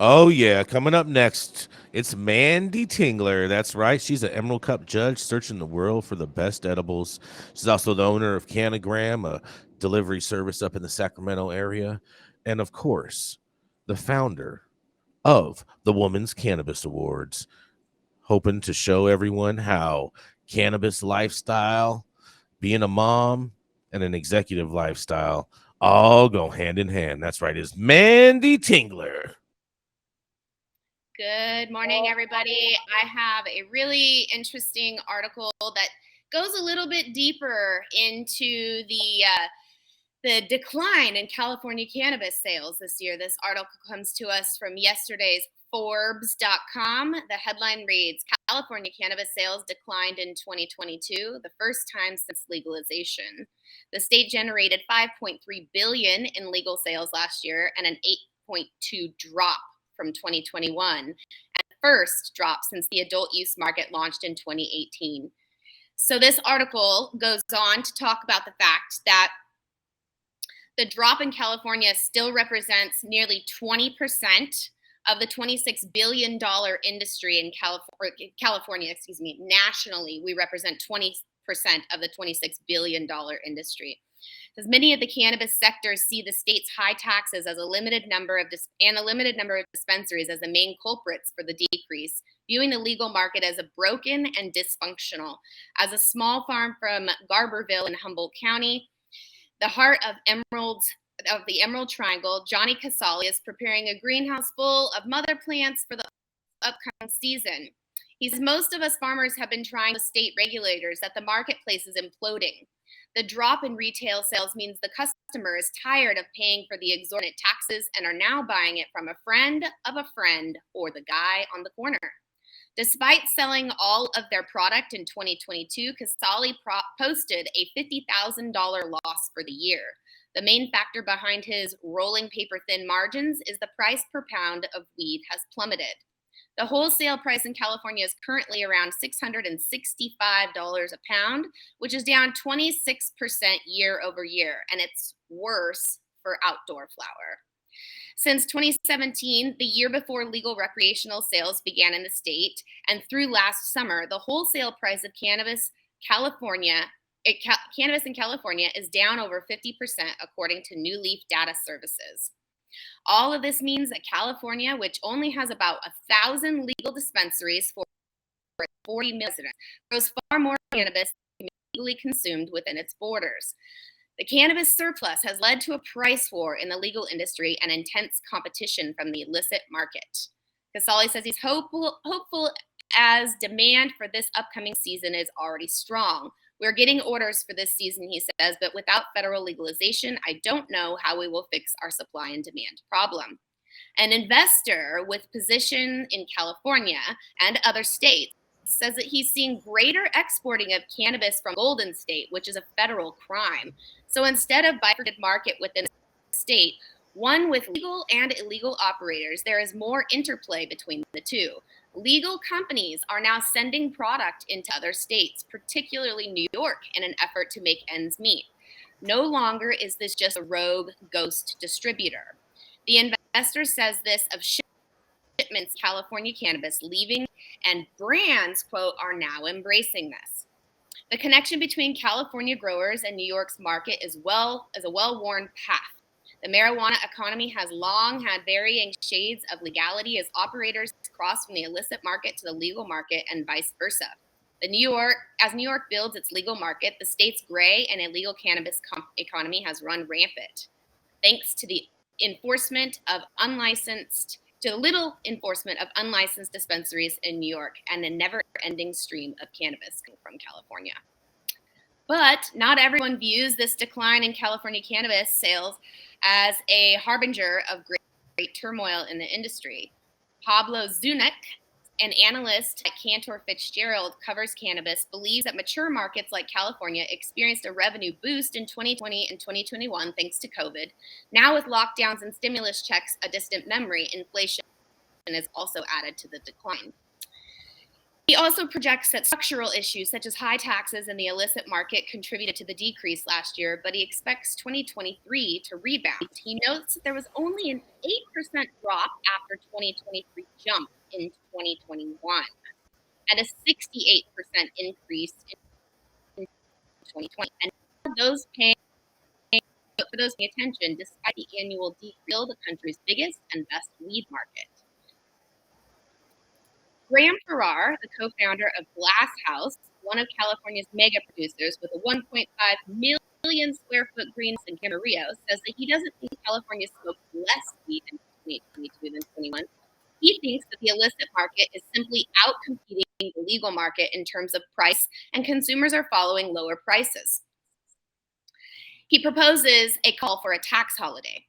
Oh yeah, coming up next, it's Mandy Tingler. That's right. She's an Emerald Cup judge searching the world for the best edibles. She's also the owner of Canagram, a delivery service up in the Sacramento area, and of course, the founder of the Women's Cannabis Awards, hoping to show everyone how cannabis lifestyle, being a mom, and an executive lifestyle all go hand in hand. That's right. It's Mandy Tingler. Good morning, everybody. I have a really interesting article that goes a little bit deeper into the decline in California cannabis sales this year. This article comes to us from yesterday's Forbes.com. The headline reads, California cannabis sales declined in 2022, the first time since legalization. The state generated 5.3 billion in legal sales last year and an 8.2 drop from 2021, and the first drop since the adult use market launched in 2018. So this article goes on to talk about the fact that the drop in California still represents nearly 20% of the $26 billion industry in California, nationally, we represent 20% of the $26 billion industry. Because many of the cannabis sectors see the state's high taxes as a limited number of dispensaries as the main culprits for the decrease, viewing the legal market as a broken and dysfunctional. As a small farm from Garberville in Humboldt County, the heart of the Emerald Triangle, Johnny Casali is preparing a greenhouse full of mother plants for the upcoming season. He says most of us farmers have been trying with state regulators that the marketplace is imploding. The drop in retail sales means the customer is tired of paying for the exorbitant taxes and are now buying it from a friend of a friend or the guy on the corner. Despite selling all of their product in 2022, Casali posted a $50,000 loss for the year. The main factor behind his rolling paper thin margins is the price per pound of weed has plummeted. The wholesale price in California is currently around $665 a pound, which is down 26% year over year, and it's worse for outdoor flower. Since 2017, the year before legal recreational sales began in the state, and through last summer, the wholesale price of cannabis in California is down over 50%, according to New Leaf Data Services. All of this means that California, which only has about 1,000 legal dispensaries for 40 million residents, grows far more cannabis than can be legally consumed within its borders. The cannabis surplus has led to a price war in the legal industry and intense competition from the illicit market. Casali says he's hopeful as demand for this upcoming season is already strong. We're getting orders for this season, he says, but without federal legalization, I don't know how we will fix our supply and demand problem. An investor with position in California and other states says that he's seeing greater exporting of cannabis from Golden State, which is a federal crime. So instead of bifurcated market within the state, one with legal and illegal operators, there is more interplay between the two. Legal companies are now sending product into other states, particularly New York, in an effort to make ends meet. No longer is this just a rogue ghost distributor. The investor says this of shipments California cannabis leaving, and brands, quote, are now embracing this. The connection between California growers and New York's market is a well-worn path. The marijuana economy has long had varying shades of legality as operators cross from the illicit market to the legal market and vice versa. As New York builds its legal market, the state's gray and illegal cannabis economy has run rampant, thanks to the little enforcement of unlicensed dispensaries in New York and a never-ending stream of cannabis from California. But not everyone views this decline in California cannabis sales as a harbinger of great turmoil in the industry. Pablo Zunic, an analyst at Cantor Fitzgerald, covers cannabis, believes that mature markets like California experienced a revenue boost in 2020 and 2021 thanks to COVID. Now with lockdowns and stimulus checks a distant memory, inflation has also added to the decline. He also projects that structural issues such as high taxes and the illicit market contributed to the decrease last year, but he expects 2023 to rebound. He notes that there was only an 8% drop after 2023 jump in 2021 and a 68% increase in 2020. And for those paying attention, despite the annual decrease, still the country's biggest and best weed market. Graham Farrar, the co-founder of Glass House, one of California's mega producers with a 1.5 million square foot greenhouse in Camarillo, says that he doesn't think California smoked less weed in 2022 than 21. He thinks that the illicit market is simply outcompeting the legal market in terms of price, and consumers are following lower prices. He proposes a call for a tax holiday.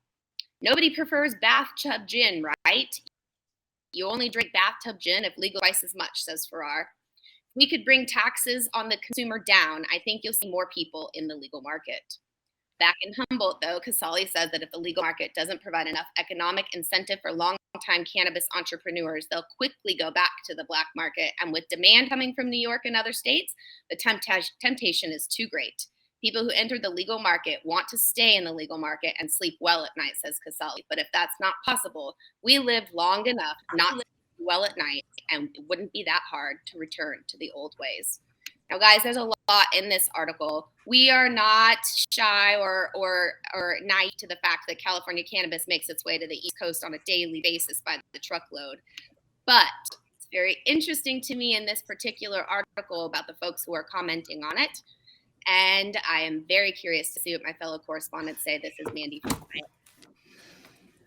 Nobody prefers bathtub gin, right? You only drink bathtub gin if legal twice as much, says Farrar. If we could bring taxes on the consumer down, I think you'll see more people in the legal market. Back in Humboldt, though, Casale says that if the legal market doesn't provide enough economic incentive for long-time cannabis entrepreneurs, they'll quickly go back to the black market. And with demand coming from New York and other states, the temptation is too great. People who enter the legal market want to stay in the legal market and sleep well at night, says Casale. But if that's not possible, we lived long enough not to sleep well at night, and it wouldn't be that hard to return to the old ways. Now, guys, there's a lot in this article. We are not shy or naive to the fact that California cannabis makes its way to the East Coast on a daily basis by the truckload. But it's very interesting to me in this particular article about the folks who are commenting on it. And I am very curious to see what my fellow correspondents say. This is Mandy.